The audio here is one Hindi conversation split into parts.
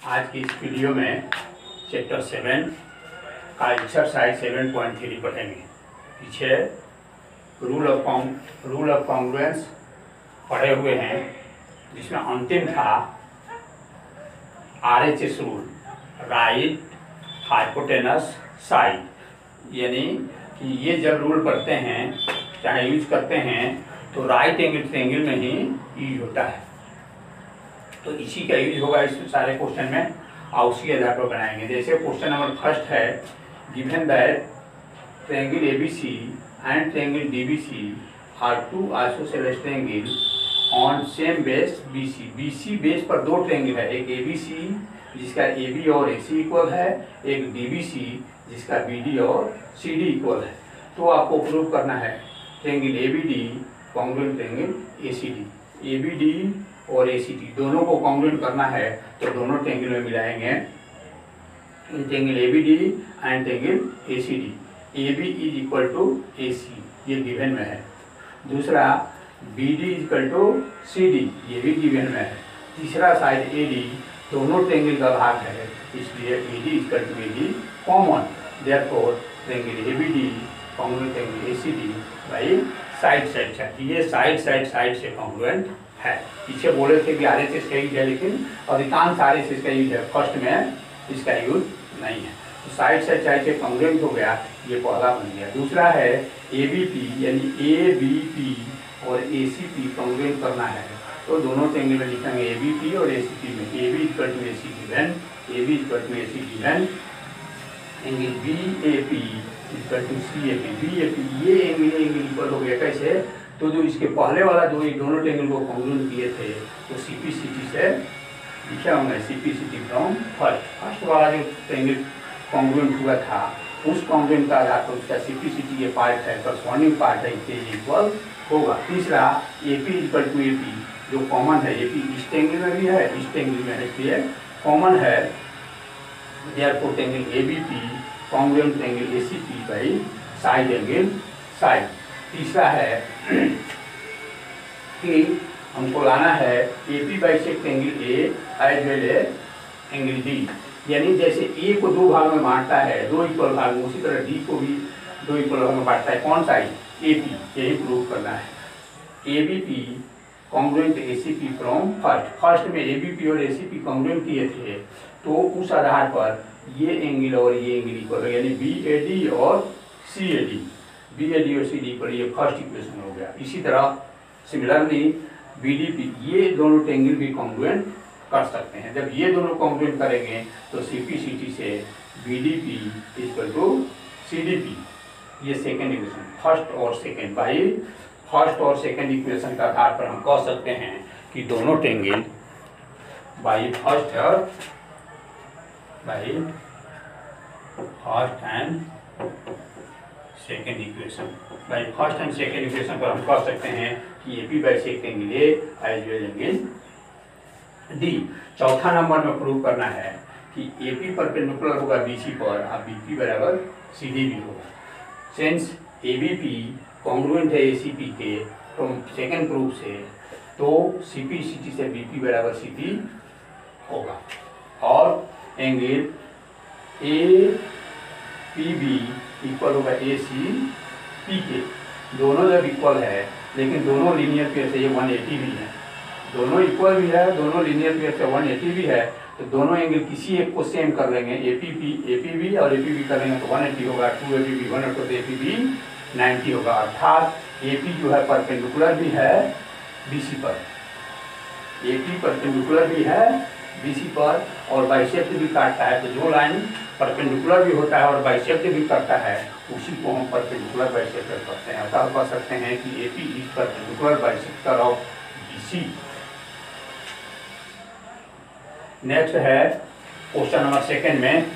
आज की इस वीडियो में चैप्टर 7 का एक्सरसाइज 7.3 पढ़ेंगे। पीछे रूल ऑफ कॉन्ग्रुएंस पढ़े हुए हैं, जिसमें अंतिम था RHS rule, right hypotenuse side, यानी कि ये जब रूल पढ़ते हैं चाहे यूज करते हैं तो राइट एंगल ट्रायंगल में ही यूज होता है। तो इसी का यूज होगा इस सारे क्वेश्चन में और उसी आधार पर बनाएंगे। जैसे क्वेश्चन नंबर फर्स्ट है, given that triangle ABC and triangle DBC are two isosceles triangle on same base BC। BC base पर दो ट्रायंगल है, एक ABC जिसका AB और AC इक्वल है, एक DBC जिसका BD और CD इक्वल है। तो आपको प्रूव करना है triangle ABD congruent triangle ACD। ABD और ACD दोनों को कॉन्ग्रुएंट करना है तो दोनों ट्रायंगल में मिलाएंगे, triangle ABD and triangle ACD। AB is equal to AC, ये गिवन में है। दूसरा BD is equal to CD, ये भी गिवन में है। तीसरा साइड AD दोनों ट्रायंगल का भाग है, इसलिए AD is equal to AD common. Therefore triangle ABD congruent triangle ACD by side side. ये साइड से कॉन्ग्रुएंट है। पीछे बोले थे कि RHS का यूज है, लेकिन अधिकांश RHS का यूज है, फर्स्ट में इसका यूज नहीं है। तो साइड से कॉन्ग्रुएंट हो गया, ये पहला बन गया। दूसरा है ABP, यानी ABP और ACP कॉन्ग्रुएंट करना है तो दोनों ट्रायंगल में लिखेंगे ABP और ACP में AB equal to AC given, AB equal to AC given, angle BAP equal to CAP। BAP ये एंगल इक्वल हो गया, कैसे? तो जो इसके पहले वाला दोनों ट्रायंगल को कॉन्ग्रुएंट किए थे तो CPCT से लिखा होंगे, CPCT फ्रॉम फर्स्ट वाला जो ट्रायंगल कॉन्ग्रुएंट हुआ था उस कॉन्ग्रुएंट का आधार पर उसका CPCT ये पार्ट है, करस्पॉन्डिंग पार्ट है, इससे इक्वल होगा। तीसरा AP इक्वल टू AP जो कॉमन है, AP इस ट्रायंगल में भी है, इस ट्रायंगल में है, इसलिए कॉमन है। Therefore triangle ABP congruent triangle ACP by side angle side. तीसरा है कि हमको लाना है AP bisect angle A as well angle D, यानी जैसे A को दो भाग में बांटता है, दो इक्वल भाग में, उसी तरह D को भी दो इक्वल भाग में बांटता है। कौन साइड? AP, यही प्रूव करना है। ABP congruent ACP from first में ABP और ACP कॉन्ग्रुएंट किए थे तो उस आधार पर ये एंगल और ये एंगल इक्वल है, यानी BAD और CAD, BAD और CD पर ये फर्स्ट इक्वेशन हो गया। इसी तरह सिमिलरली BDP ये दोनों ट्रायंगल भी कॉन्ग्रुएंट कर सकते हैं। जब ये दोनों कॉन्ग्रुएंट करेंगे तो CPCT से BDP इक्वल टू CDP, ये सेकेंड इक्वेशन, फर्स्ट और सेकेंड बाई फर्स्ट और सेकेंड इक्वेशन का आधार पर हम कह सकते हैं कि दोनों triangle by first and second equation, by first and second equation पर हम कह सकते हैं कि AP bisect angle A as well angle D। चौथा नंबर में प्रूव करना है कि AP परपेंडिकुलर होगा BC पर और BP बराबर CD भी होगा। सिंस ABP कॉन्ग्रुएंट है ACP के फ्रॉम सेकेंड प्रूफ से, तो CPCT से BP बराबर CD होगा। और एंगल APB इक्वल होगा ACP के। दोनों जब इक्वल है, लेकिन दोनों लीनियर पेयर से ये 180 भी है, दोनों इक्वल भी है, दोनों लीनियर पेयर से 180 भी है, तो दोनों एंगल किसी एक को सेम कर लेंगे, APB और APB कर लेंगे तो 180 होगा, 2APB 180 तो APB 90 होगा। अर्थात AP जो है परपेंडिकुलर भी है BC पर, AP परपेंडिकुलर भी है BC पर और बाइसेक्ट भी काटता है। तो जो लाइन परपेंडिकुलर भी होता है और बाइसेक्ट भी करता है उसी को हम परपेंडिकुलर बाइसेक्टर करते हैं। अतः कह सकते हैं कि AP is perpendicular bisector of BC। Next है क्वेश्चन नंबर सेकेंड में,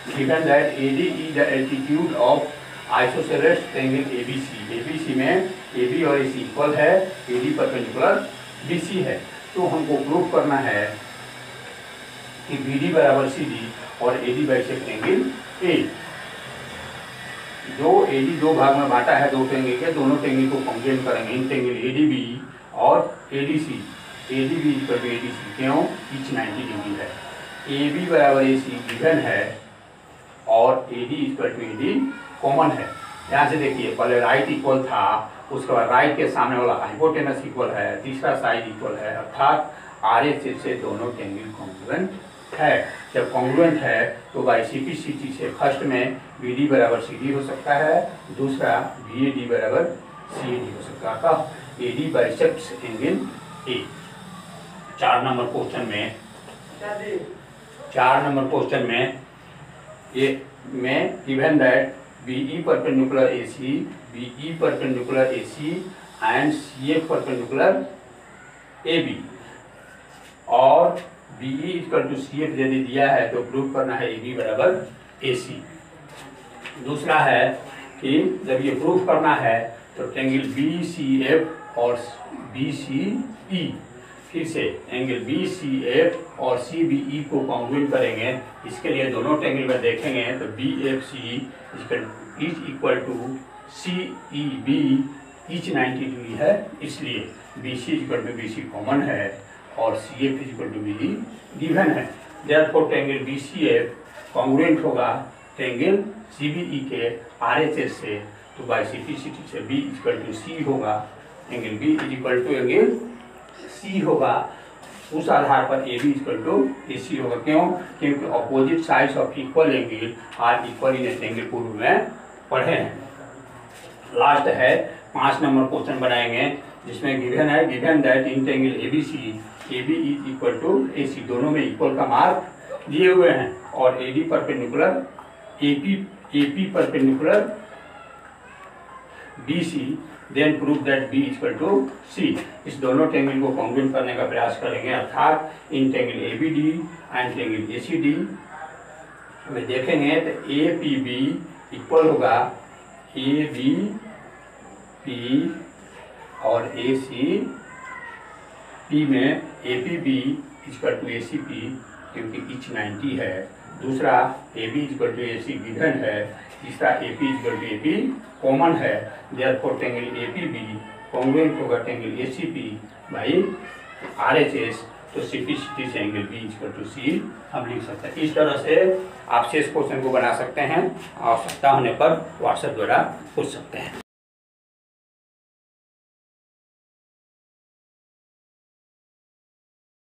given that AD is the altitude of isosceles triangle ABC में AB और AC इक्वल है, AD परपेंडिकुलर BC है। तो हमको प्रूव करना है कि BD बराबर CD और AD बाइसेक्ट एंगल A। जो AD दो भाग में बांटा है दो ट्रायंगल के, दोनों ट्रायंगल को कॉन्ग्रुएंट करेंगे, इन ट्रायंगल ADB और ADC। ADB equal to ADC, क्यों? ईच 90 डिग्री है। ए बी बराबर ए सी गिवन है और A D equal to A D common है। यहाँ से देखिए पहले राइट इक्वल था, उसके बाद राइट के सामने वाला हाइपोटेनस इक्वल है, तीसरा साइड इक्वल है, अर्थात RHS से दोनों एंगल कॉन्ग्रुएंट है। जब कॉन्ग्रुएंट है तो बाई CPCT से फर्स्ट में BD बराबर CD हो सकता है, दूसरा BAD बराबर CAD हो सकता है। अतः AD bisects angle A। 4 number question में ये में given that BE perpendicular AC, BE perpendicular AC and CF perpendicular AB और BE इक्वल टू CF यदि दिया है तो प्रूव करना है AB बराबर AC। दूसरा है कि जब ये प्रूव करना है तो ट्रायंगल BCF और BCE, फिर से एंगल BCF और CBE को कॉन्ग्रुएंट करेंगे। इसके लिए दोनों ट्रायंगल में देखेंगे तो BFC is equal to CEB each 90 degree है, इसलिए BC equal to BC common है और CF equal to BD given है। देयरफॉर ट्रायंगल BCF कॉन्ग्रुएंट होगा ट्रायंगल CBE के RHS से, तो बाई CPCT से B इक्वल टू C होगा, angle B is equal to angle C होगा। उस आधार पर AB इक्वल टू AC होगा। क्यों? क्योंकि opposite sides of equal angle are equal इन एंगल पूर्व में पढ़े हैं। लास्ट है 5 नंबर क्वेश्चन बनाएंगे जिसमें गिवन है given that in triangle ABC AB is equal to AC, दोनों में इक्वल का मार्क दिए हुए हैं और AD perpendicular AP perpendicular BC, then prove that B equal to C। इस दोनों ट्रायंगल को कॉन्ग्रुएंट करने का प्रयास करेंगे, अर्थात इन triangle ABD and triangle ACD में देखेंगे तो APB इक्वल होगा ABP और ACP में APB इक्वल टू ACP क्योंकि ईच 90 है, दूसरा AB equal to AC given है, तीसरा AP equal to AP common है। देयरफॉर ट्रायंगल APB कॉन्ग्रुएंट होगा ट्रायंगल ACP बाई RHS, तो CPCT से angle B equal to C हम लिख सकते हैं। इस तरह से आप शेष क्वेश्चन को बना सकते हैं, आवश्यकता होने पर व्हाट्सएप द्वारा पूछ सकते हैं।